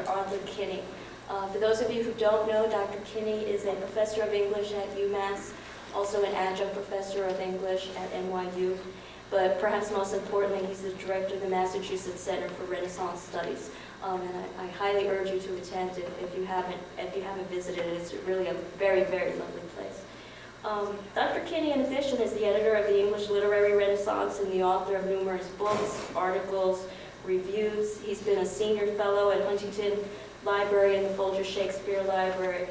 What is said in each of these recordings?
Dr. Arthur Kinney. For those of you who don't know, Dr. Kinney is a professor of English at UMass, also an adjunct professor of English at NYU, but perhaps most importantly, he's the director of the Massachusetts Center for Renaissance Studies. And I highly urge you to attend if you haven't visited it. It's really a very, very lovely place. Dr. Kinney, in addition, is the editor of the English Literary Renaissance and the author of numerous books, articles, reviews. He's been a senior fellow at Huntington Library and the Folger Shakespeare Library.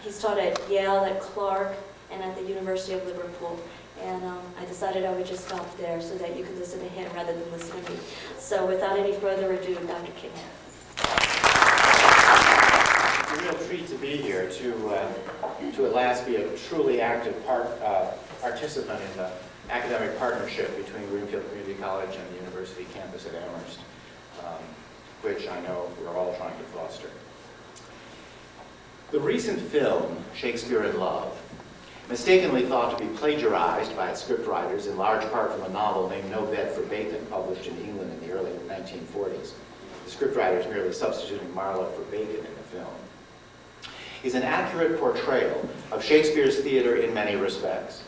He's taught at Yale, at Clark, and at the University of Liverpool. And I decided I would just stop there so that you could listen to him rather than listen to me. So without any further ado, Dr. Kinney. It's a real treat to be here, to at last be a truly active participant in the academic partnership between Greenfield Community College and the University campus at Amherst, which I know we're all trying to foster. The recent film, Shakespeare in Love, mistakenly thought to be plagiarized by its scriptwriters in large part from a novel named No Bed for Bacon, published in England in the early 1940s. The scriptwriters merely substituting Marlowe for Bacon in the film, is an accurate portrayal of Shakespeare's theater in many respects.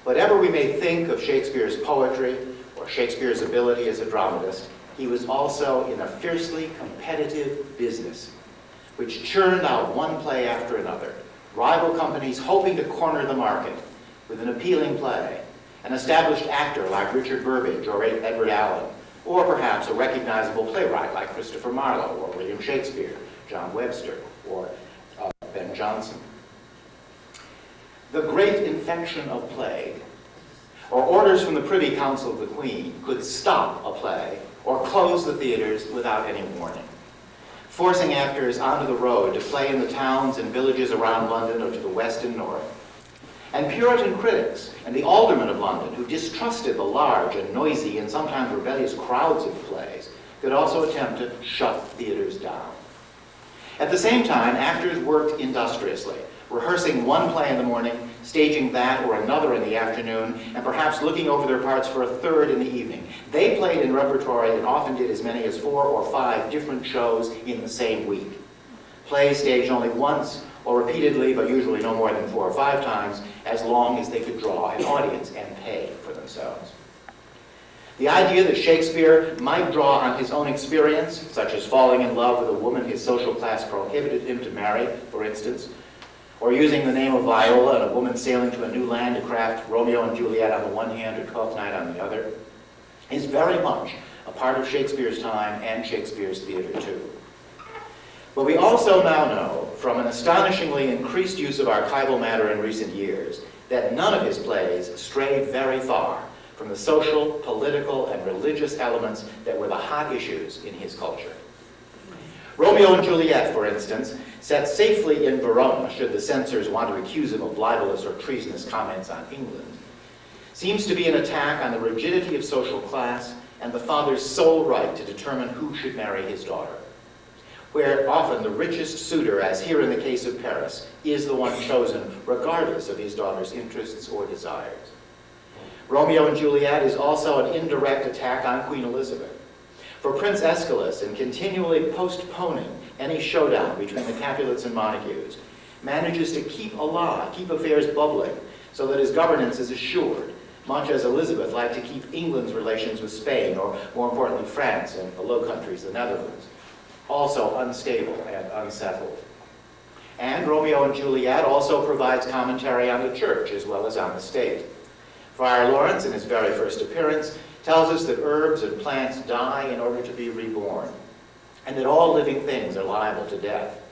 Whatever we may think of Shakespeare's poetry or Shakespeare's ability as a dramatist, he was also in a fiercely competitive business, which churned out one play after another, rival companies hoping to corner the market with an appealing play, an established actor like Richard Burbage or Edward Allen, or perhaps a recognizable playwright like Christopher Marlowe or William Shakespeare, John Webster, or Ben Jonson. The great infection of plague, or orders from the Privy Council of the Queen, could stop a play or close the theaters without any warning, forcing actors onto the road to play in the towns and villages around London or to the west and north. And Puritan critics and the aldermen of London, who distrusted the large and noisy and sometimes rebellious crowds of plays, could also attempt to shut theaters down. At the same time, actors worked industriously, rehearsing one play in the morning, staging that or another in the afternoon, and perhaps looking over their parts for a third in the evening. They played in repertory and often did as many as 4 or 5 different shows in the same week. Plays staged only once or repeatedly, but usually no more than 4 or 5 times, as long as they could draw an audience and pay for themselves. The idea that Shakespeare might draw on his own experience, such as falling in love with a woman his social class prohibited him to marry, for instance, or using the name of Viola and a woman sailing to a new land to craft Romeo and Juliet on the one hand or Twelfth Night on the other, is very much a part of Shakespeare's time and Shakespeare's theater too. But we also now know, from an astonishingly increased use of archival matter in recent years, that none of his plays strayed very far from the social, political, and religious elements that were the hot issues in his culture. Romeo and Juliet, for instance, set safely in Verona, should the censors want to accuse him of libelous or treasonous comments on England, seems to be an attack on the rigidity of social class and the father's sole right to determine who should marry his daughter, where often the richest suitor, as here in the case of Paris, is the one chosen regardless of his daughter's interests or desires. Romeo and Juliet is also an indirect attack on Queen Elizabeth. For Prince Aeschylus, in continually postponing any showdown between the Capulets and Montagues, manages to keep affairs bubbling, so that his governance is assured, much as Elizabeth liked to keep England's relations with Spain, or more importantly France and the Low Countries, the Netherlands, also unstable and unsettled. And Romeo and Juliet also provides commentary on the church as well as on the state. Friar Lawrence, in his very first appearance, tells us that herbs and plants die in order to be reborn, and that all living things are liable to death.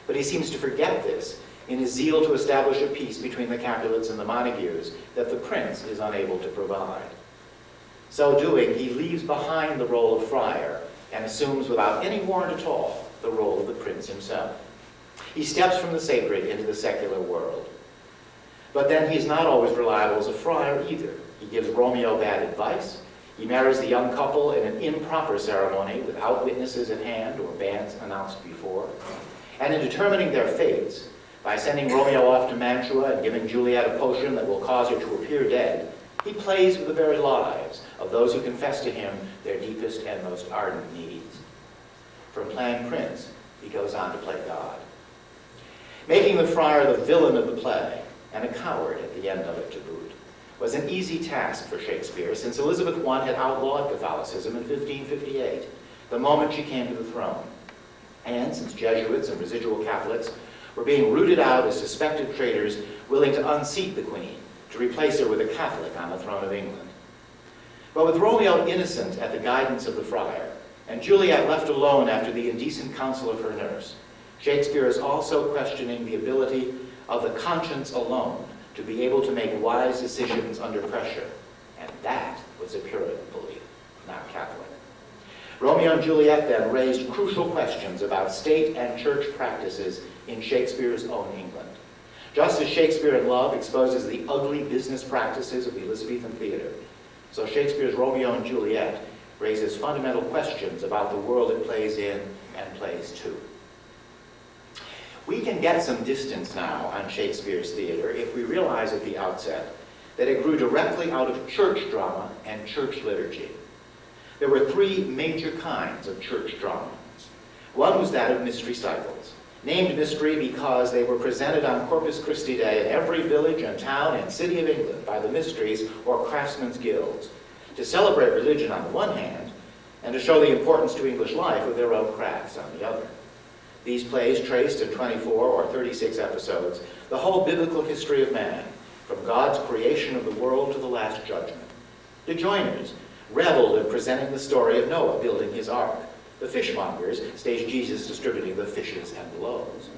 But he seems to forget this in his zeal to establish a peace between the Capulets and the Montagues that the prince is unable to provide. So doing, he leaves behind the role of friar and assumes without any warrant at all the role of the prince himself. He steps from the sacred into the secular world. But then he's not always reliable as a friar either. He gives Romeo bad advice. He marries the young couple in an improper ceremony without witnesses at hand or banns announced before. And in determining their fates, by sending Romeo off to Mantua and giving Juliet a potion that will cause her to appear dead, he plays with the very lives of those who confess to him their deepest and most ardent needs. From Plan Prince He goes on to play God, making the friar the villain of the play and a coward at the end of it to boot was an easy task for Shakespeare, since Elizabeth I had outlawed Catholicism in 1558, the moment she came to the throne. And since Jesuits and residual Catholics were being rooted out as suspected traitors willing to unseat the Queen to replace her with a Catholic on the throne of England. But with Romeo innocent at the guidance of the friar, and Juliet left alone after the indecent counsel of her nurse, Shakespeare is also questioning the ability of the conscience alone to be able to make wise decisions under pressure. And that was a Puritan belief, not Catholic. Romeo and Juliet then raised crucial questions about state and church practices in Shakespeare's own England. Just as Shakespeare in Love exposes the ugly business practices of the Elizabethan theater, so Shakespeare's Romeo and Juliet raises fundamental questions about the world it plays in and plays to. We can get some distance now on Shakespeare's theater if we realize at the outset that it grew directly out of church drama and church liturgy. There were three major kinds of church drama. One was that of mystery cycles, named mystery because they were presented on Corpus Christi Day in every village and town and city of England by the mysteries or craftsmen's guilds, to celebrate religion on the one hand, and to show the importance to English life of their own crafts on the other. These plays traced in 24 or 36 episodes the whole biblical history of man, from God's creation of the world to the Last Judgment. The joiners reveled in presenting the story of Noah building his ark. The fishmongers staged Jesus distributing the fishes and the loaves.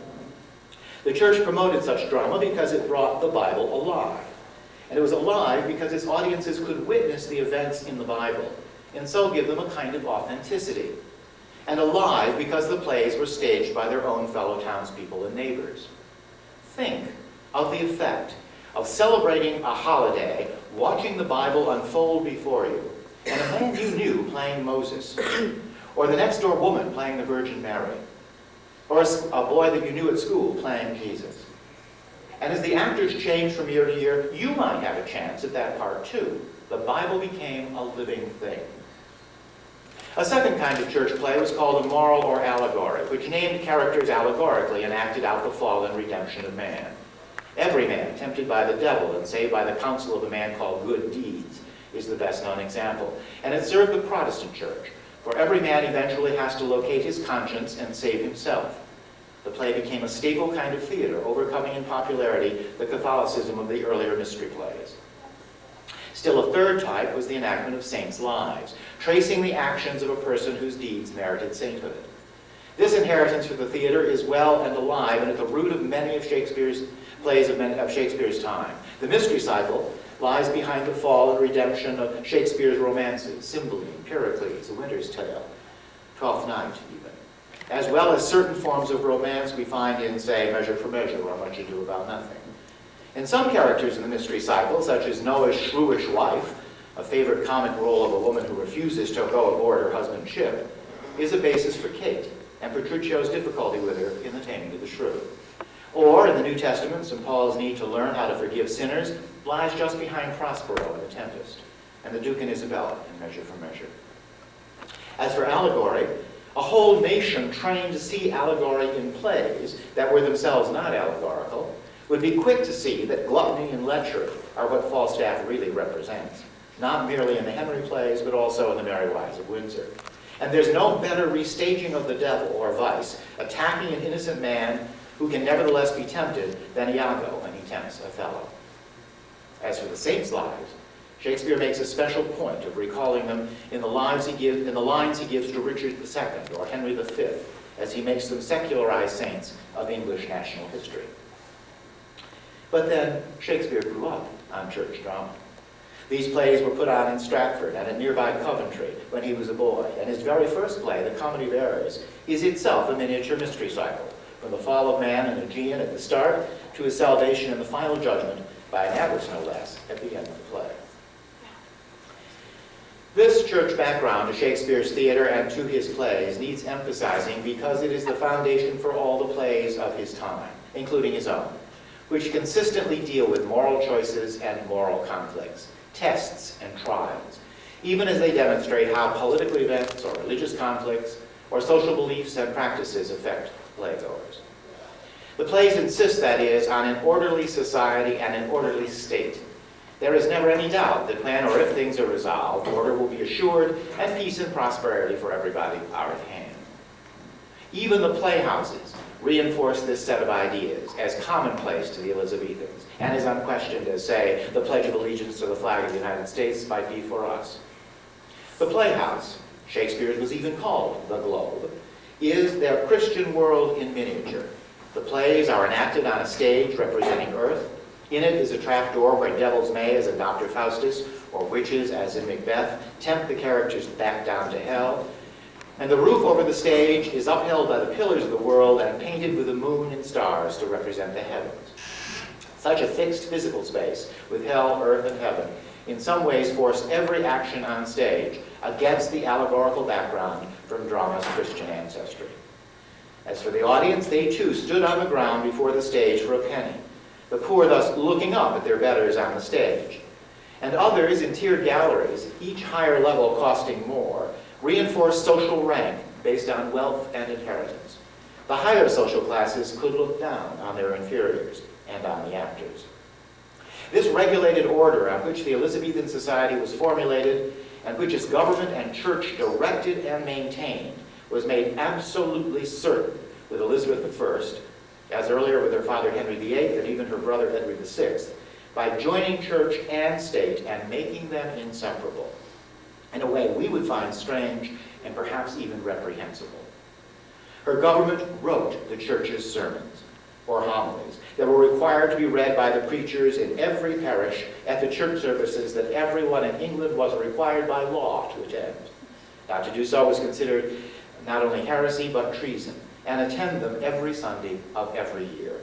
The church promoted such drama because it brought the Bible alive. And it was alive because its audiences could witness the events in the Bible, and so give them a kind of authenticity. And alive because the plays were staged by their own fellow townspeople and neighbors. Think of the effect of celebrating a holiday, watching the Bible unfold before you, and a man you knew playing Moses, or the next door woman playing the Virgin Mary, or a boy that you knew at school playing Jesus. And as the actors changed from year to year, you might have a chance at that part too. The Bible became a living thing. A second kind of church play was called a moral or allegory, which named characters allegorically and acted out the fall and redemption of man. Every man, tempted by the devil and saved by the counsel of a man called Good Deeds, is the best-known example. And it served the Protestant church, for every man eventually has to locate his conscience and save himself. The play became a staple kind of theater, overcoming in popularity the Catholicism of the earlier mystery plays. Still a third type was the enactment of saints' lives, tracing the actions of a person whose deeds merited sainthood. This inheritance for the theater is well and alive and at the root of many of Shakespeare's plays of Shakespeare's time. The mystery cycle lies behind the fall and redemption of Shakespeare's romances, Cymbeline, Pericles, A Winter's Tale, Twelfth Night even, as well as certain forms of romance we find in, say, Measure for Measure, or Much Ado About Nothing. And some characters in the mystery cycle, such as Noah's shrewish wife, a favorite comic role of a woman who refuses to go aboard her husband's ship, is a basis for Kate and Petruchio's difficulty with her in The Taming of the Shrew. Or, in the New Testament, St. Paul's need to learn how to forgive sinners lies just behind Prospero in The Tempest, and the Duke and Isabella in Measure for Measure. As for allegory, a whole nation trained to see allegory in plays that were themselves not allegorical would be quick to see that gluttony and lechery are what Falstaff really represents, not merely in the Henry plays, but also in the Merry Wives of Windsor. And there's no better restaging of the devil, or vice, attacking an innocent man who can nevertheless be tempted than Iago when he tempts Othello. As for the saints' lives, Shakespeare makes a special point of recalling them in the lines he gives to Richard II or Henry V, as he makes them secularized saints of English national history. But then Shakespeare grew up on church drama. These plays were put on in Stratford and at nearby Coventry when he was a boy, and his very first play, The Comedy of Errors, is itself a miniature mystery cycle, from the fall of man in Aegean at the start to his salvation in the final judgment by an abbess, no less, at the end of the play. This church background to Shakespeare's theater and to his plays needs emphasizing because it is the foundation for all the plays of his time, including his own, which consistently deal with moral choices and moral conflicts, tests and trials, even as they demonstrate how political events or religious conflicts or social beliefs and practices affect playgoers. The plays insist, that is, on an orderly society and an orderly state. There is never any doubt that when or if things are resolved, order will be assured and peace and prosperity for everybody are at hand. Even the playhouses reinforce this set of ideas as commonplace to the Elizabethans and as unquestioned as, say, the Pledge of Allegiance to the flag of the United States might be for us. The playhouse, Shakespeare's was even called the Globe, is their Christian world in miniature. The plays are enacted on a stage representing Earth. In it is a trapdoor where devils may, as in Dr. Faustus, or witches, as in Macbeth, tempt the characters back down to hell. And the roof over the stage is upheld by the pillars of the world and painted with the moon and stars to represent the heavens. Such a fixed physical space, with hell, earth, and heaven, in some ways forced every action on stage against the allegorical background from drama's Christian ancestry. As for the audience, they too stood on the ground before the stage for a penny, the poor thus looking up at their betters on the stage. And others in tiered galleries, each higher level costing more, reinforced social rank based on wealth and inheritance. The higher social classes could look down on their inferiors and on the actors. This regulated order on which the Elizabethan society was formulated and which its government and church directed and maintained was made absolutely certain with Elizabeth I, as earlier with her father Henry VIII and even her brother Edward VI, by joining church and state and making them inseparable in a way we would find strange and perhaps even reprehensible. Her government wrote the church's sermons, or homilies, that were required to be read by the preachers in every parish at the church services that everyone in England was required by law to attend. Not to do so was considered not only heresy, but treason, and attend them every Sunday of every year.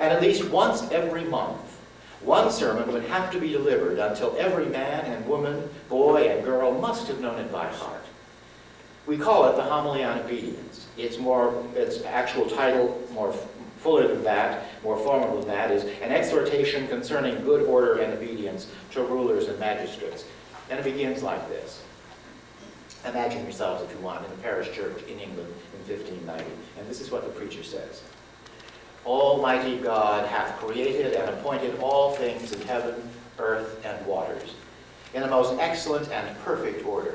And at least once every month, one sermon would have to be delivered until every man and woman, boy and girl must have known it by heart. We call it the Homily on Obedience. Its actual title, more fuller than that, more formal than that, is an exhortation concerning good order and obedience to rulers and magistrates. And it begins like this. Imagine yourselves, if you want, in a parish church in England in 1590. And this is what the preacher says. Almighty God hath created and appointed all things in heaven, earth, and waters, in a most excellent and perfect order.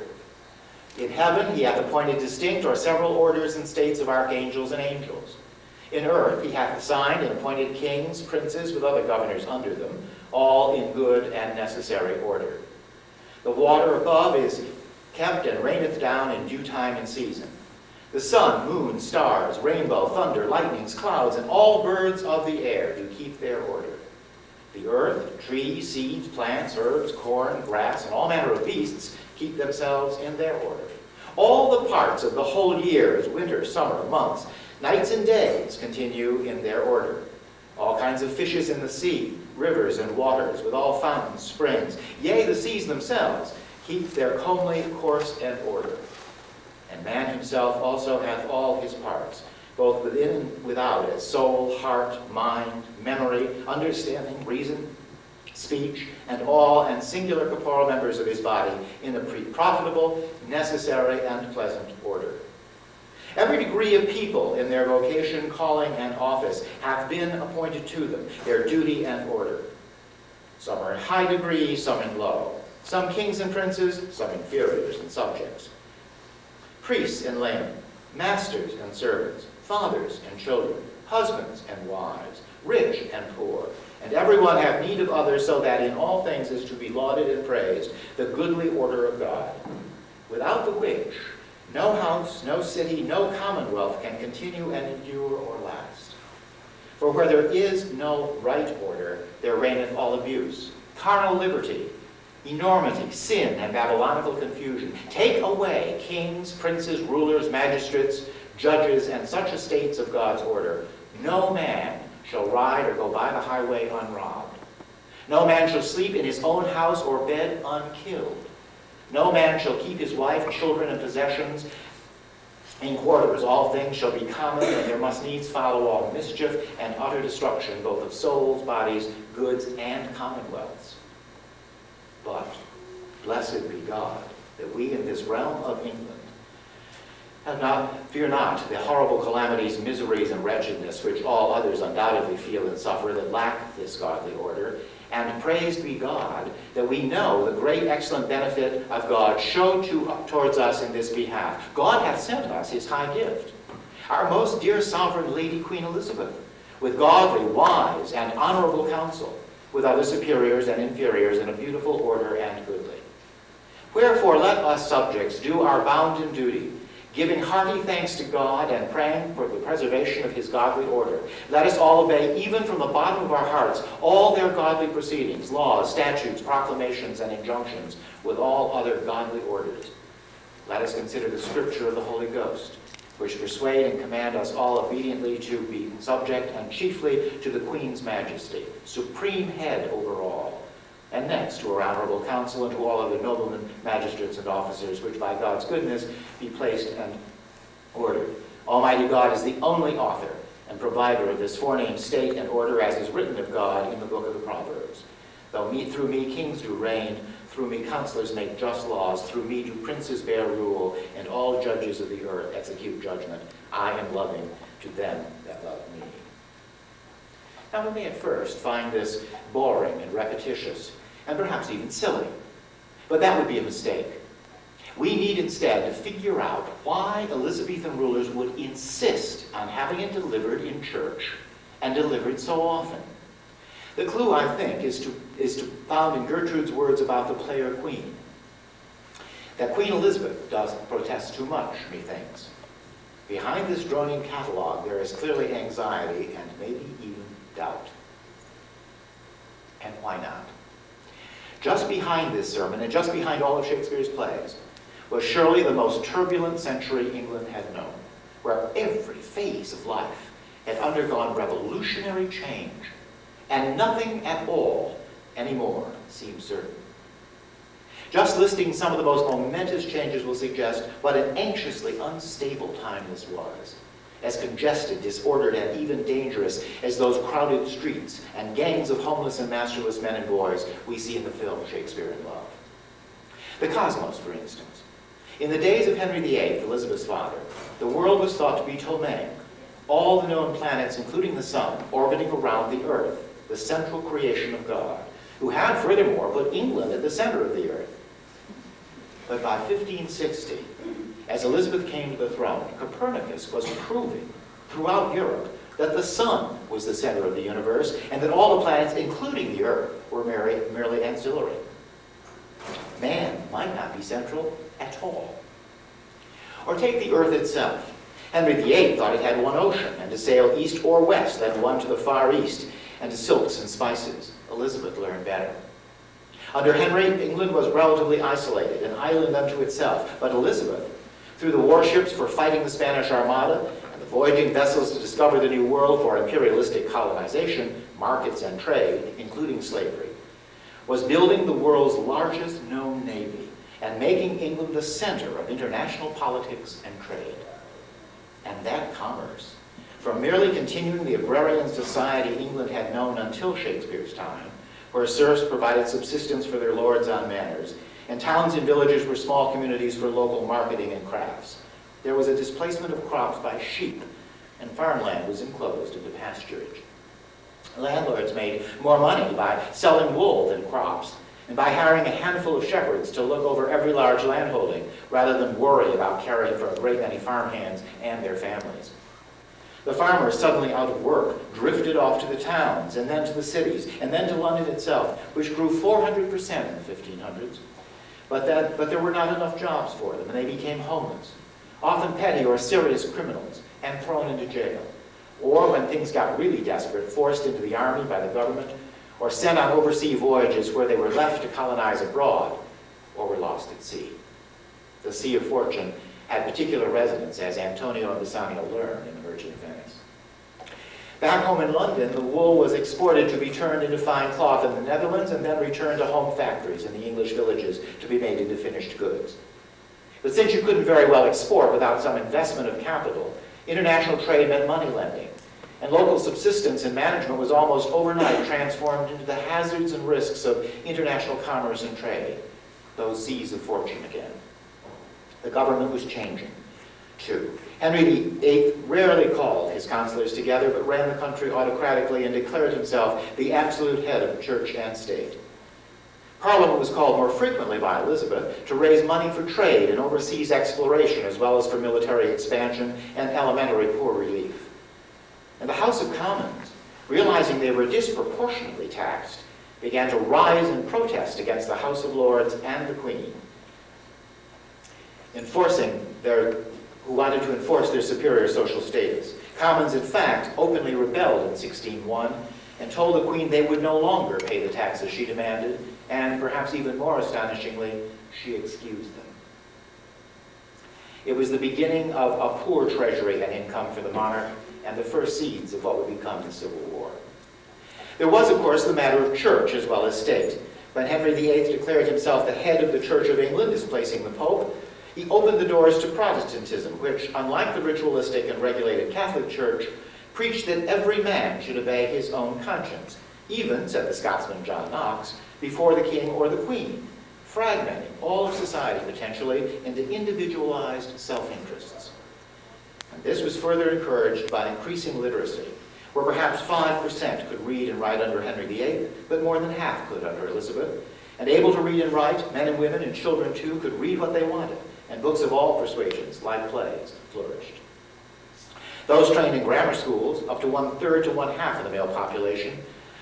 In heaven he hath appointed distinct or several orders and states of archangels and angels. In earth he hath assigned and appointed kings, princes, with other governors under them, all in good and necessary order. The water above is kept and raineth down in due time and season. The sun, moon, stars, rainbow, thunder, lightnings, clouds, and all birds of the air do keep their order. The earth, trees, seeds, plants, herbs, corn, grass, and all manner of beasts keep themselves in their order. All the parts of the whole year, as winter, summer, months, nights and days, continue in their order. All kinds of fishes in the sea, rivers and waters, with all fountains, springs, yea, the seas themselves, keep their comely course and order. And man himself also hath all his parts, both within and without, as soul, heart, mind, memory, understanding, reason, speech, and all and singular corporal members of his body in a profitable, necessary, and pleasant order. Every degree of people in their vocation, calling, and office have been appointed to them, their duty and order. Some are in high degree, some in low. Some kings and princes, some inferiors and subjects. Priests and laymen, masters and servants, fathers and children, husbands and wives, rich and poor, and everyone have need of others, so that in all things is to be lauded and praised the goodly order of God, without the which no house, no city, no commonwealth can continue and endure or last. For where there is no right order, there reigneth all abuse, carnal liberty, enormity, sin, and Babylonical confusion. Take away kings, princes, rulers, magistrates, judges, and such estates of God's order. No man shall ride or go by the highway unrobbed. No man shall sleep in his own house or bed unkilled. No man shall keep his wife, children, and possessions in quarters. All things shall be common, and there must needs follow all mischief and utter destruction, both of souls, bodies, goods, and commonwealths. But blessed be God, that we in this realm of England Fear not the horrible calamities, miseries, and wretchedness which all others undoubtedly feel and suffer that lack this godly order. And praised be God that we know the great excellent benefit of God showed towards us in this behalf. God hath sent us his high gift, our most dear sovereign Lady Queen Elizabeth, with godly, wise, and honorable counsel, with other superiors and inferiors in a beautiful order and goodly. Wherefore let us subjects do our bounden duty, giving hearty thanks to God and praying for the preservation of his godly order. Let us all obey, even from the bottom of our hearts, all their godly proceedings, laws, statutes, proclamations, and injunctions, with all other godly orders. Let us consider the scripture of the Holy Ghost, which persuade and command us all obediently to be subject, and chiefly to the Queen's majesty, supreme head over all, and next to her honorable council and to all other noblemen, magistrates, and officers, which by God's goodness be placed and ordered. Almighty God is the only author and provider of this forenamed state and order, as is written of God in the book of the Proverbs. Through me kings do reign, through me counselors make just laws, through me do princes bear rule, and all judges of the earth execute judgment. I am loving to them that love me. Now we may at first find this boring and repetitious, and perhaps even silly. But that would be a mistake. We need instead to figure out why Elizabethan rulers would insist on having it delivered in church, and delivered so often. The clue, I think, is found in Gertrude's words about the player queen. That Queen Elizabeth does protest too much, methinks. Behind this droning catalogue, there is clearly anxiety and maybe even doubt. And why not? Just behind this sermon, and just behind all of Shakespeare's plays, was surely the most turbulent century England had known, where every phase of life had undergone revolutionary change, and nothing at all anymore seemed certain. Just listing some of the most momentous changes will suggest what an anxiously unstable time this was, as congested, disordered, and even dangerous as those crowded streets and gangs of homeless and masterless men and boys we see in the film Shakespeare in Love. The cosmos, for instance. In the days of Henry VIII, Elizabeth's father, the world was thought to be Ptolemaic, all the known planets, including the sun, orbiting around the earth, the central creation of God, who had furthermore put England at the center of the earth. But by 1560, as Elizabeth came to the throne, Copernicus was proving throughout Europe that the sun was the center of the universe, and that all the planets, including the earth, were merely ancillary. Man might not be central at all. Or take the earth itself. Henry VIII thought it had one ocean, and to sail east or west led one to the far east, and to silks and spices. Elizabeth learned better. Under Henry, England was relatively isolated, an island unto itself. But Elizabeth, through the warships for fighting the Spanish Armada, and the voyaging vessels to discover the New World for imperialistic colonization, markets, and trade, including slavery, was building the world's largest known navy, and making England the center of international politics and trade. And that commerce, from merely continuing the agrarian society England had known until Shakespeare's time, where serfs provided subsistence for their lords on manors, and towns and villages were small communities for local marketing and crafts. There was a displacement of crops by sheep, and farmland was enclosed into pasturage. Landlords made more money by selling wool than crops, and by hiring a handful of shepherds to look over every large landholding, rather than worry about caring for a great many farmhands and their families. The farmers, suddenly out of work, drifted off to the towns, and then to the cities, and then to London itself, which grew 400% in the 1500s. But there were not enough jobs for them, and they became homeless, often petty or serious criminals, and thrown into jail. Or, when things got really desperate, forced into the army by the government, or sent on overseas voyages where they were left to colonize abroad, or were lost at sea. The Sea of Fortune had particular residents, as Antonio and Bassanio learned in The Merchant of Venice. Back home in London, the wool was exported to be turned into fine cloth in the Netherlands, and then returned to home factories in the English villages to be made into finished goods. But since you couldn't very well export without some investment of capital, international trade meant money lending, and local subsistence and management was almost overnight transformed into the hazards and risks of international commerce and trade, those seas of fortune again. The government was changing, II. Henry VIII rarely called his counselors together, but ran the country autocratically and declared himself the absolute head of church and state. Parliament was called more frequently by Elizabeth to raise money for trade and overseas exploration, as well as for military expansion and elementary poor relief. And the House of Commons, realizing they were disproportionately taxed, began to rise in protest against the House of Lords and the Queen, who wanted to enforce their superior social status. Commons, in fact, openly rebelled in 1601 and told the Queen they would no longer pay the taxes she demanded, and perhaps even more astonishingly, she excused them. It was the beginning of a poor treasury and income for the monarch, and the first seeds of what would become the Civil War. There was, of course, the matter of church as well as state. When Henry VIII declared himself the head of the Church of England, displacing the Pope, he opened the doors to Protestantism, which, unlike the ritualistic and regulated Catholic Church, preached that every man should obey his own conscience, even, said the Scotsman John Knox, before the king or the queen, fragmenting all of society potentially into individualized self-interests. And this was further encouraged by increasing literacy, where perhaps 5% could read and write under Henry VIII, but more than half could under Elizabeth. And able to read and write, men and women and children too could read what they wanted, and books of all persuasions, like plays, flourished. Those trained in grammar schools, up to 1/3 to 1/2 of the male population,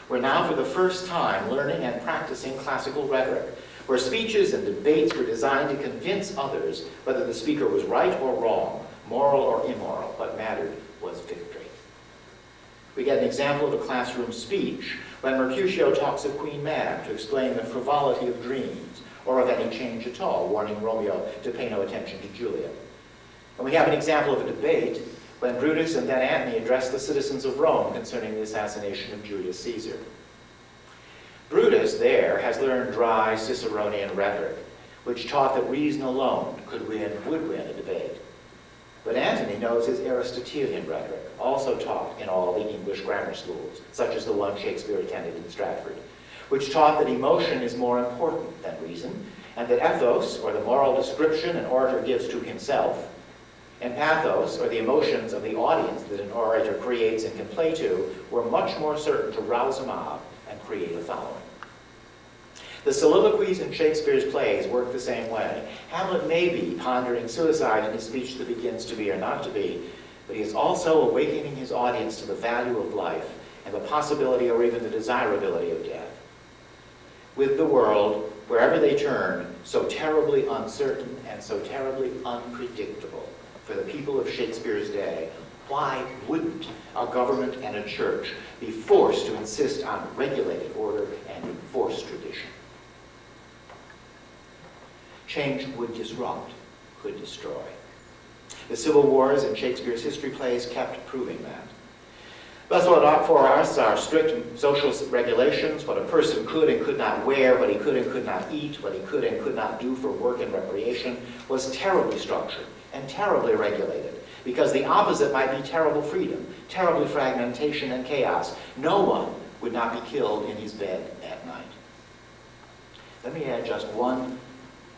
were now for the first time learning and practicing classical rhetoric, where speeches and debates were designed to convince others whether the speaker was right or wrong, moral or immoral. What mattered was victory. We get an example of a classroom speech when Mercutio talks of Queen Mab to explain the frivolity of dreams, or of any change at all, warning Romeo to pay no attention to Juliet. And we have an example of a debate when Brutus and then Antony addressed the citizens of Rome concerning the assassination of Julius Caesar. Brutus there has learned dry Ciceronian rhetoric, which taught that reason alone would win a debate. But Antony knows his Aristotelian rhetoric, also taught in all the English grammar schools, such as the one Shakespeare attended in Stratford, which taught that emotion is more important than reason, and that ethos, or the moral description an orator gives to himself, and pathos, or the emotions of the audience that an orator creates and can play to, were much more certain to rouse a mob and create a following. The soliloquies in Shakespeare's plays work the same way. Hamlet may be pondering suicide in his speech that begins To Be or Not to Be, but he is also awakening his audience to the value of life and the possibility or even the desirability of death. With the world, wherever they turn, so terribly uncertain and so terribly unpredictable for the people of Shakespeare's day, why wouldn't a government and a church be forced to insist on regulated order and enforced tradition? Change would disrupt, could destroy. The civil wars in Shakespeare's history plays kept proving that. Thus, what for us are strict social regulations, what a person could and could not wear, what he could and could not eat, what he could and could not do for work and recreation, was terribly structured and terribly regulated, because the opposite might be terrible freedom, terrible fragmentation and chaos. No one would not be killed in his bed at night. Let me add just one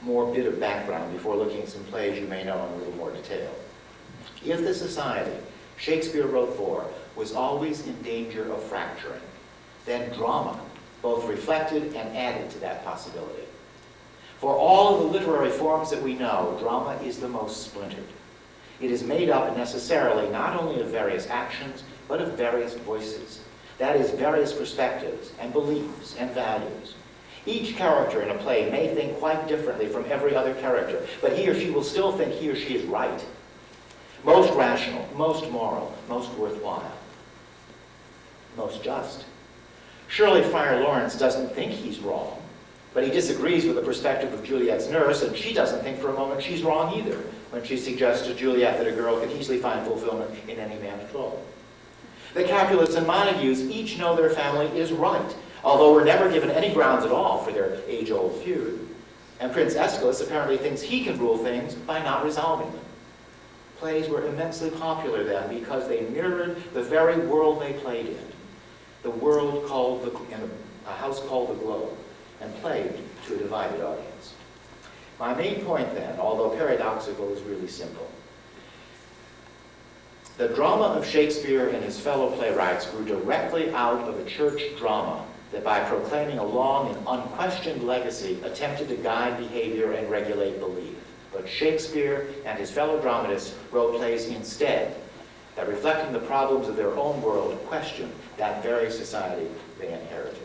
more bit of background before looking at some plays you may know in a little more detail. If the society Shakespeare wrote for was always in danger of fracturing, then drama both reflected and added to that possibility. For all of the literary forms that we know, drama is the most splintered. It is made up necessarily not only of various actions, but of various voices. That is, various perspectives and beliefs and values. Each character in a play may think quite differently from every other character, but he or she will still think he or she is right, most rational, most moral, most worthwhile, most just. Surely Friar Lawrence doesn't think he's wrong, but he disagrees with the perspective of Juliet's nurse, and she doesn't think for a moment she's wrong either when she suggests to Juliet that a girl can easily find fulfillment in any man's clothes. The Capulets and Montagues each know their family is right, although we're never given any grounds at all for their age-old feud. And Prince Aeschylus apparently thinks he can rule things by not resolving them. Plays were immensely popular then because they mirrored the very world they played in, the world called a house called the Globe, and played to a divided audience. My main point then, although paradoxical, is really simple. The drama of Shakespeare and his fellow playwrights grew directly out of a church drama that, by proclaiming a long and unquestioned legacy, attempted to guide behavior and regulate belief. But Shakespeare and his fellow dramatists wrote plays instead that, reflecting the problems of their own world, questioned that very society they inherited.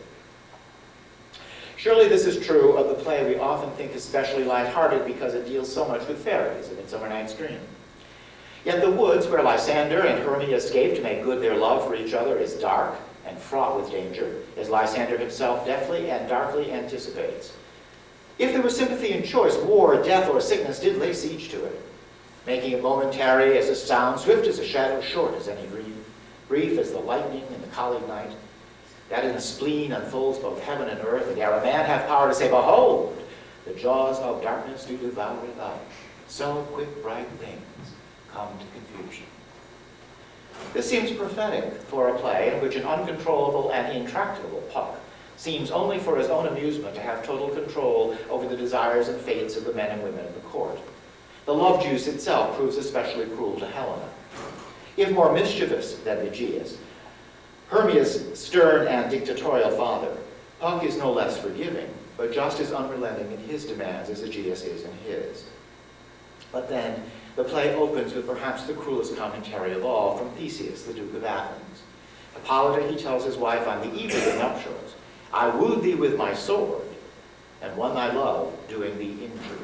Surely this is true of the play we often think especially lighthearted because it deals so much with fairies, A Midsummer Night's Dream. Yet the woods where Lysander and Hermia escape to make good their love for each other is dark and fraught with danger, as Lysander himself deftly and darkly anticipates. If there was sympathy in choice, war, death, or sickness did lay siege to it, making it momentary as a sound, swift as a shadow, short as any dream, brief as the lightning in the colleague night, that in the spleen unfolds both heaven and earth, and ere a man have power to say, behold, the jaws of darkness do devour it up, so quick bright things come to confusion. This seems prophetic for a play in which an uncontrollable and intractable Puck seems only for his own amusement to have total control over the desires and fates of the men and women of the court. The love juice itself proves especially cruel to Helena. If more mischievous than Aegeus, Hermia's stern and dictatorial father, Puck is no less forgiving, but just as unrelenting in his demands as Aegeus is in his. But then, the play opens with perhaps the cruelest commentary of all from Theseus, the Duke of Athens. Hippolyta, he tells his wife on the eve of the nuptials, I wooed thee with my sword, and won thy love, doing thee injuries.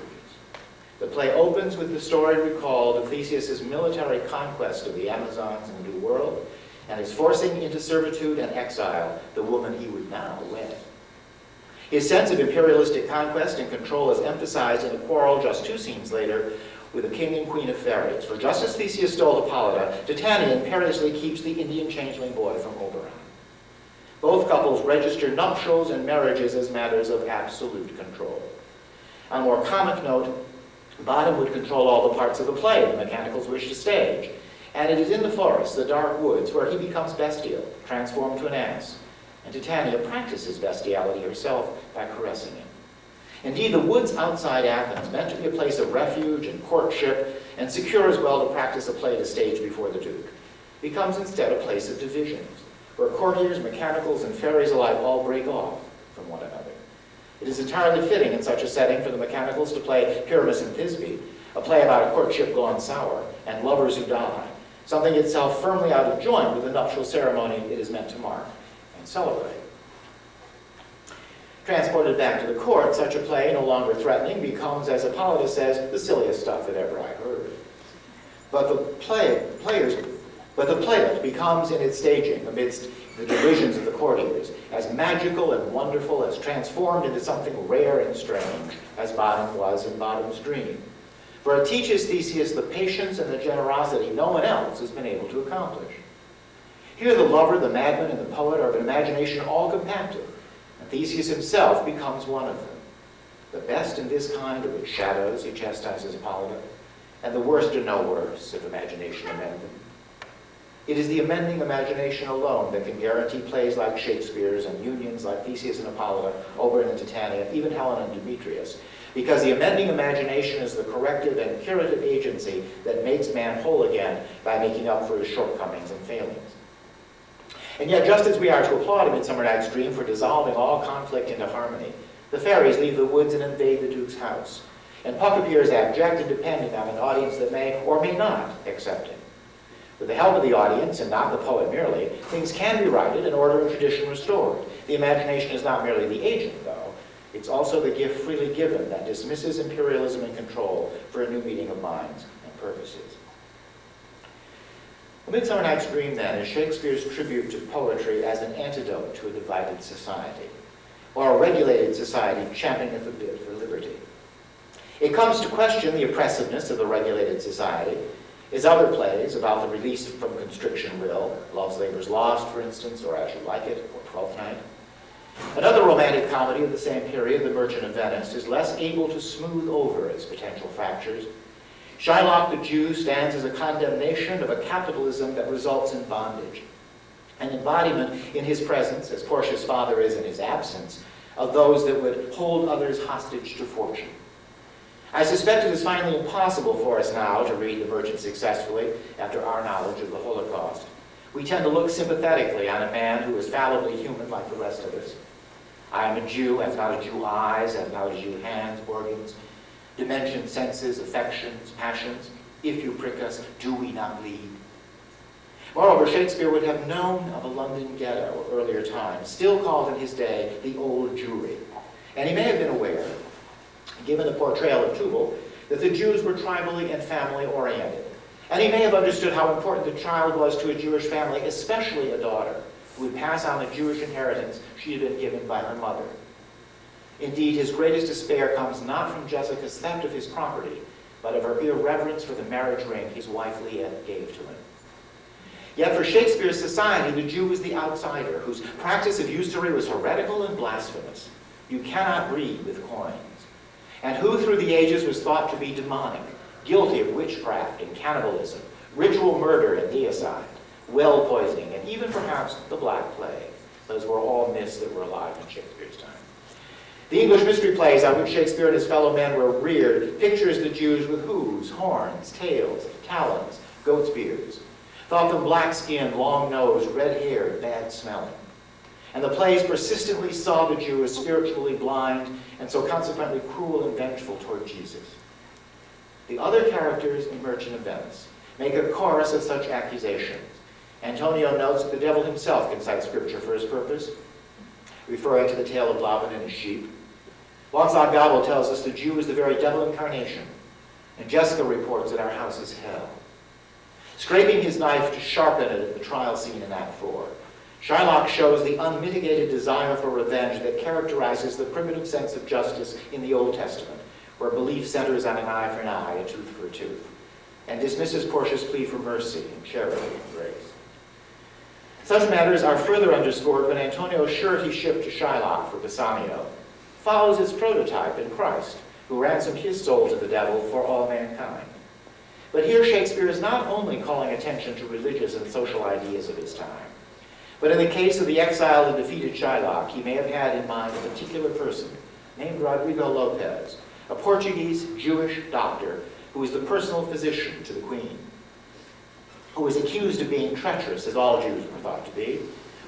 The play opens with the story recalled of Theseus' military conquest of the Amazons in the New World, and his forcing into servitude and exile the woman he would now wed. His sense of imperialistic conquest and control is emphasized in a quarrel just 2 scenes later with the king and queen of fairies. For just as Theseus stole Hippolyta, Titania imperiously keeps the Indian changeling boy from Oberon. Both couples register nuptials and marriages as matters of absolute control. On a more comic note, Bottom would control all the parts of the play the mechanicals wish to stage. And it is in the forest, the dark woods, where he becomes bestial, transformed to an ass. And Titania practices bestiality herself by caressing him. Indeed, the woods outside Athens, meant to be a place of refuge and courtship, and secure as well to practice a play to stage before the Duke, becomes instead a place of divisions, where courtiers, mechanicals, and fairies alike all break off from one another. It is entirely fitting in such a setting for the mechanicals to play Pyramus and Thisbe, a play about a courtship gone sour, and lovers who die, something itself firmly out of joint with the nuptial ceremony it is meant to mark and celebrate. Transported back to the court, such a play, no longer threatening, becomes, as Hippolyta says, the silliest stuff that ever I heard. But the playlet becomes, in its staging, amidst the divisions of the courtiers, as magical and wonderful, as transformed into something rare and strange, as Bottom was in Bottom's dream. For it teaches Theseus the patience and the generosity no one else has been able to accomplish. Here the lover, the madman, and the poet are of an imagination all compacted, and Theseus himself becomes one of them. The best in this kind are its shadows, he chastises Hippolyta, and the worst are no worse if imagination amend them. It is the amending imagination alone that can guarantee plays like Shakespeare's and unions like Theseus and Hippolyta, Oberon and Titania, even Helen and Demetrius, because the amending imagination is the corrective and curative agency that makes man whole again by making up for his shortcomings and failings. And yet, just as we are to applaud A Midsummer Night's Dream for dissolving all conflict into harmony, the fairies leave the woods and invade the Duke's house, and Puck appears abject and dependent on an audience that may or may not accept him. With the help of the audience, and not the poet merely, things can be righted and order and tradition restored. The imagination is not merely the agent, though. It's also the gift freely given that dismisses imperialism and control for a new meeting of minds and purposes. A Midsummer Night's Dream, then, is Shakespeare's tribute to poetry as an antidote to a divided society, or a regulated society champing at the bit for liberty. It comes to question the oppressiveness of the regulated society, as other plays about the release from constriction will, Love's Labour's Lost, for instance, or As You Like It, or Twelfth Night. Another romantic comedy of the same period, The Merchant of Venice, is less able to smooth over its potential fractures. Shylock the Jew stands as a condemnation of a capitalism that results in bondage, an embodiment in his presence, as Portia's father is in his absence, of those that would hold others hostage to fortune. I suspect it is finally impossible for us now to read The Merchant successfully after our knowledge of the Holocaust. We tend to look sympathetically on a man who is fallibly human like the rest of us. I am a Jew, have not a Jew eyes, have not a Jew hands, organs, dimensions, senses, affections, passions. If you prick us, do we not bleed? Moreover, Shakespeare would have known of a London ghetto earlier times, still called in his day the Old Jewry. And he may have been aware, given the portrayal of Tubal, that the Jews were tribally and family oriented. And he may have understood how important the child was to a Jewish family, especially a daughter, who would pass on the Jewish inheritance she had been given by her mother. Indeed, his greatest despair comes not from Jessica's theft of his property, but of her irreverence for the marriage ring his wife Leah gave to him. Yet for Shakespeare's society, the Jew was the outsider, whose practice of usury was heretical and blasphemous. You cannot breed with coins. And who through the ages was thought to be demonic, guilty of witchcraft and cannibalism, ritual murder and deicide, well poisoning, and even perhaps the Black Plague. Those were all myths that were alive in Shakespeare's time. The English mystery plays on which Shakespeare and his fellow men were reared pictures the Jews with hooves, horns, tails, talons, goat's beards. Thought them black-skinned, long-nosed, red-haired, bad-smelling. And the plays persistently saw the Jew as spiritually blind and so consequently cruel and vengeful toward Jesus. The other characters in Merchant of Venice make a chorus of such accusations. Antonio notes that the devil himself can cite scripture for his purpose, referring to the tale of Laban and his sheep. Lancelot Gobbo tells us the Jew is the very devil incarnation, and Jessica reports that our house is hell. Scraping his knife to sharpen it at the trial scene in Act 4, Shylock shows the unmitigated desire for revenge that characterizes the primitive sense of justice in the Old Testament, where belief centers on an eye for an eye, a tooth for a tooth, and dismisses Portia's plea for mercy and charity and grace. Such matters are further underscored when Antonio's surety ship to Shylock for Bassanio follows its prototype in Christ, who ransomed his soul to the devil for all mankind. But here Shakespeare is not only calling attention to religious and social ideas of his time, but in the case of the exiled and defeated Shylock, he may have had in mind a particular person named Rodrigo Lopez, a Portuguese Jewish doctor who was the personal physician to the queen, who was accused of being treacherous, as all Jews were thought to be,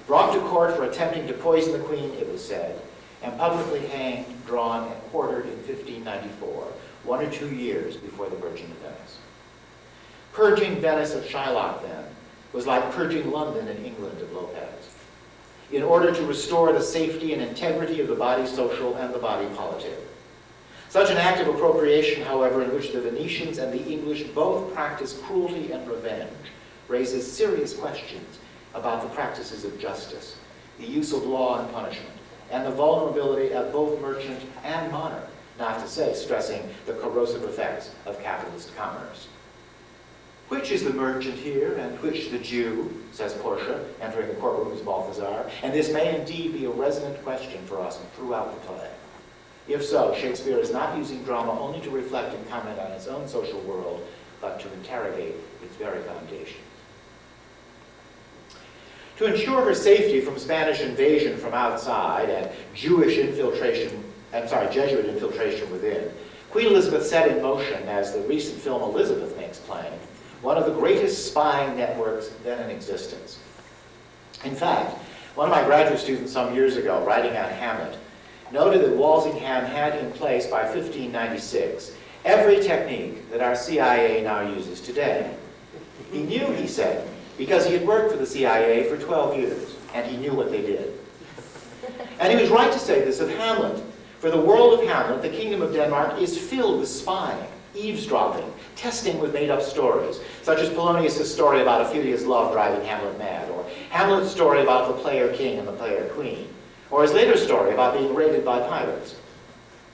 brought to court for attempting to poison the queen, it was said, and publicly hanged, drawn, and quartered in 1594, 1 or 2 years before the Merchant of Venice. Purging Venice of Shylock, then, was like purging London and England of Lopez, in order to restore the safety and integrity of the body social and the body politic. Such an act of appropriation, however, in which the Venetians and the English both practice cruelty and revenge, raises serious questions about the practices of justice, the use of law and punishment, and the vulnerability of both merchant and monarch, not to say stressing the corrosive effects of capitalist commerce. Which is the merchant here, and which the Jew, says Portia, entering the courtroom as Balthazar, and this may indeed be a resonant question for us throughout the play. If so, Shakespeare is not using drama only to reflect and comment on its own social world, but to interrogate its very foundations. To ensure her safety from Spanish invasion from outside and Jesuit infiltration within, Queen Elizabeth set in motion, as the recent film Elizabeth makes plain, one of the greatest spying networks then in existence. In fact, one of my graduate students some years ago, writing on Hamlet, noted that Walsingham had in place by 1596 every technique that our CIA now uses today. He knew, he said, because he had worked for the CIA for 12 years, and he knew what they did. And he was right to say this of Hamlet. For the world of Hamlet, the Kingdom of Denmark is filled with spying, eavesdropping, testing with made-up stories, such as Polonius' story about Ophelia's love driving Hamlet mad, or Hamlet's story about the player king and the player queen, or his later story about being raided by pirates,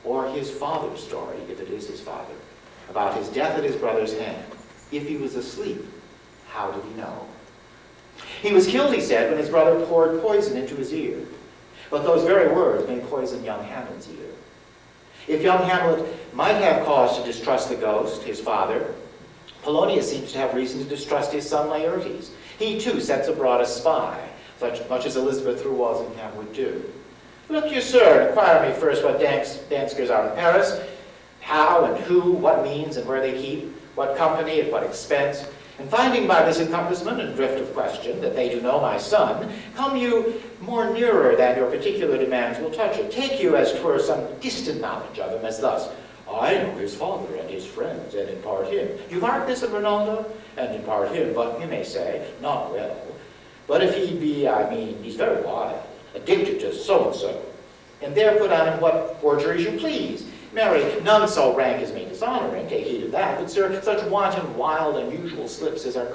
or his father's story, if it is his father, about his death at his brother's hand. If he was asleep, how did he know? He was killed, he said, when his brother poured poison into his ear. But those very words may poison young Hamlet's ear. If young Hamlet might have cause to distrust the ghost, his father, Polonius seems to have reason to distrust his son Laertes. He too sets abroad a spy, much as Elizabeth through Walsingham would do. Look you, sir, inquire me first what danskers are in Paris. how and who, what means and where they keep, what company, at what expense, and finding by this encompassment and drift of question that they do know my son, come you more nearer than your particular demands will touch it. Take you as 'twere some distant knowledge of him, as thus, I know his father and his friends, and in part him. You mark this of Rinaldo? And in part him, but you may say, not well. But if he be, I mean, he's very wild, addicted to so-and-so, and there put on him what forgeries you please. Marry, none so rank as may dishonoring, take heed of that, but sir, such wanton, wild, unusual slips as our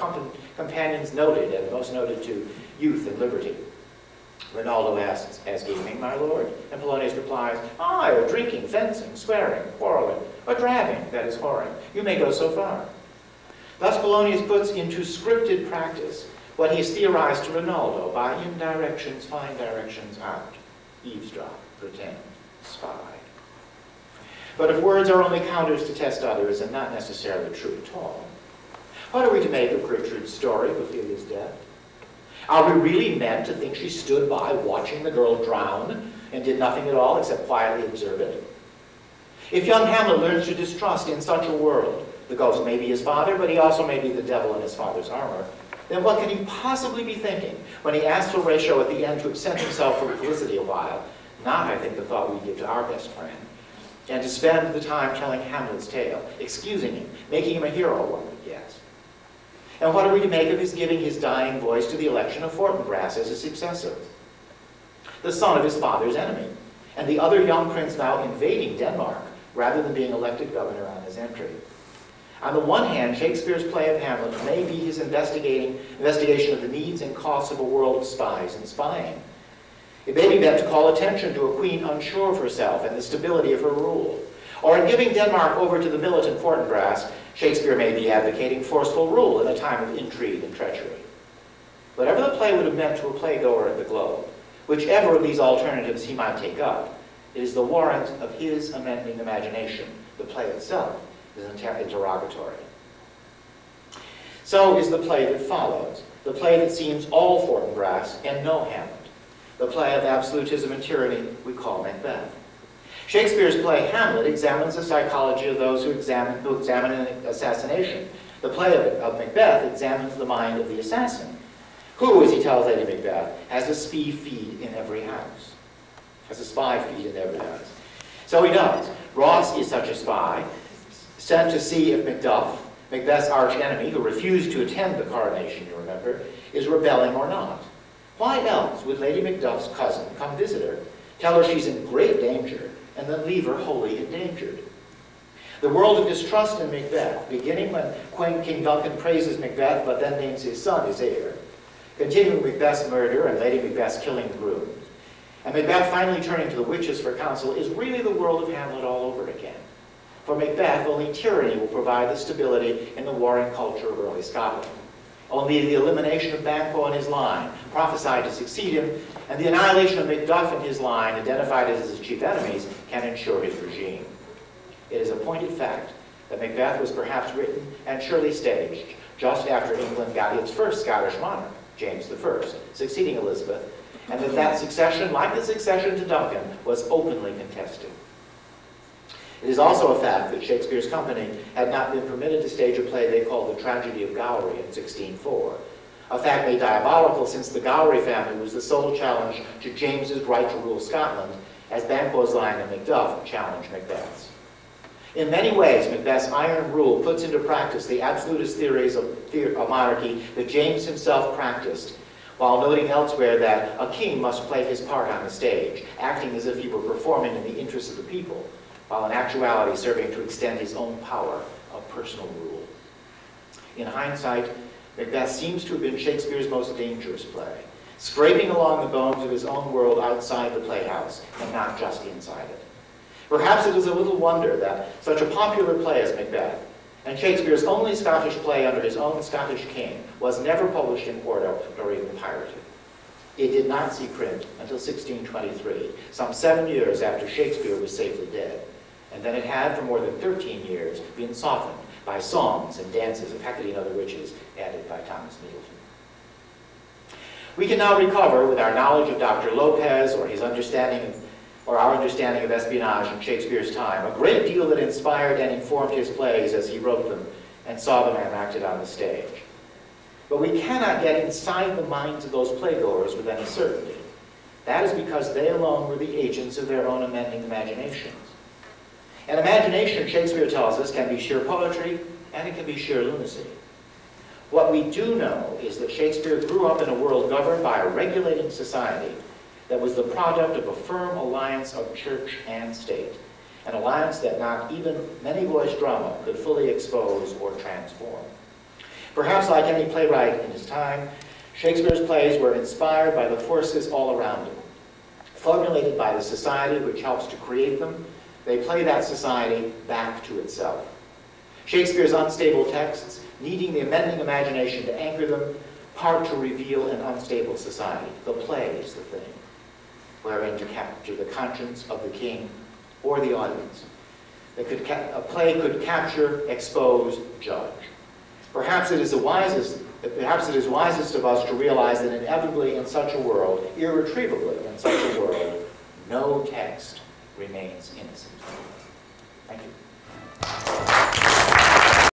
companions noted, and most noted to youth and liberty. Rinaldo asks, as gaming, my lord? And Polonius replies, aye, or drinking, fencing, swearing, quarreling, or drabbing, that is whoring. You may go so far. Thus Polonius puts into scripted practice what he has theorized to Rinaldo by indirections, find directions out, eavesdrop, pretend, spy. But if words are only counters to test others and not necessarily true at all, what are we to make of Gertrude's story of Ophelia's death? Are we really meant to think she stood by watching the girl drown and did nothing at all except quietly observe it? If young Hamlet learns to distrust in such a world, the ghost may be his father, but he also may be the devil in his father's armor, then what can he possibly be thinking when he asks Horatio at the end to absent himself from Felicity a while? Not, I think, the thought we give to our best friend. And to spend the time telling Hamlet's tale, excusing him, making him a hero, one would guess. And what are we to make of his giving his dying voice to the election of Fortinbras as his successor? The son of his father's enemy, and the other young prince now invading Denmark, rather than being elected governor on his entry. On the one hand, Shakespeare's play of Hamlet may be his investigation of the needs and costs of a world of spies and spying. It may be meant to call attention to a queen unsure of herself and the stability of her rule. Or in giving Denmark over to the militant Fortinbras, Shakespeare may be advocating forceful rule in a time of intrigue and treachery. Whatever the play would have meant to a playgoer at the Globe, whichever of these alternatives he might take up, it is the warrant of his amending imagination. The play itself is interrogatory. So is the play that follows, the play that seems all Fortinbras and no Hamlet. The play of absolutism and tyranny we call Macbeth. Shakespeare's play Hamlet examines the psychology of those who examine an assassination. The play of Macbeth examines the mind of the assassin, who, as he tells Lady Macbeth, has a spy feed in every house. Has a spy feed in every house. So he does. Ross is such a spy, sent to see if Macduff, Macbeth's archenemy, who refused to attend the coronation, you remember, is rebelling or not. Why else would Lady Macduff's cousin come visit her, tell her she's in great danger, and then leave her wholly endangered? The world of distrust in Macbeth, beginning when King Duncan praises Macbeth but then names his son his heir, continuing Macbeth's murder and Lady Macbeth's killing the grooms, and Macbeth finally turning to the witches for counsel, is really the world of Hamlet all over again. For Macbeth, only tyranny will provide the stability in the warring culture of early Scotland. Only the elimination of Banquo and his line, prophesied to succeed him, and the annihilation of Macduff and his line, identified as his chief enemies, can ensure his regime. It is a pointed fact that Macbeth was perhaps written and surely staged just after England got its first Scottish monarch, James I, succeeding Elizabeth, and that succession, like the succession to Duncan, was openly contested. It is also a fact that Shakespeare's company had not been permitted to stage a play they called The Tragedy of Gowrie in 1604. A fact made diabolical since the Gowrie family was the sole challenge to James's right to rule Scotland, as Banquo's line and Macduff challenged Macbeth's. In many ways, Macbeth's iron rule puts into practice the absolutist theories of monarchy that James himself practiced, while noting elsewhere that a king must play his part on the stage, acting as if he were performing in the interests of the people, while in actuality serving to extend his own power of personal rule. In hindsight, Macbeth seems to have been Shakespeare's most dangerous play, scraping along the bones of his own world outside the playhouse and not just inside it. Perhaps it is a little wonder that such a popular play as Macbeth, and Shakespeare's only Scottish play under his own Scottish king, was never published in quarto nor even pirated. It did not see print until 1623, some 7 years after Shakespeare was safely dead, and then it had for more than 13 years been softened by songs and dances of Hecate and Other Witches added by Thomas Middleton. We can now recover, with our knowledge of Dr. Lopez or his understanding of or our understanding of espionage in Shakespeare's time, a great deal that inspired and informed his plays as he wrote them and saw them enacted on the stage. But we cannot get inside the minds of those playgoers with any certainty. That is because they alone were the agents of their own amending imaginations. And imagination, Shakespeare tells us, can be sheer poetry and it can be sheer lunacy. What we do know is that Shakespeare grew up in a world governed by a regulating society that was the product of a firm alliance of church and state, an alliance that not even many-voice drama could fully expose or transform. Perhaps like any playwright in his time, Shakespeare's plays were inspired by the forces all around him. Formulated by the society which helps to create them, they play that society back to itself. Shakespeare's unstable texts, needing the amending imagination to anchor them, part to reveal an unstable society. The play is the thing, wherein to capture the conscience of the king or the audience. A play could capture, expose, judge. Perhaps it is wisest of us to realize that inevitably in such a world, irretrievably in such a world, no text remains innocent. Thank you.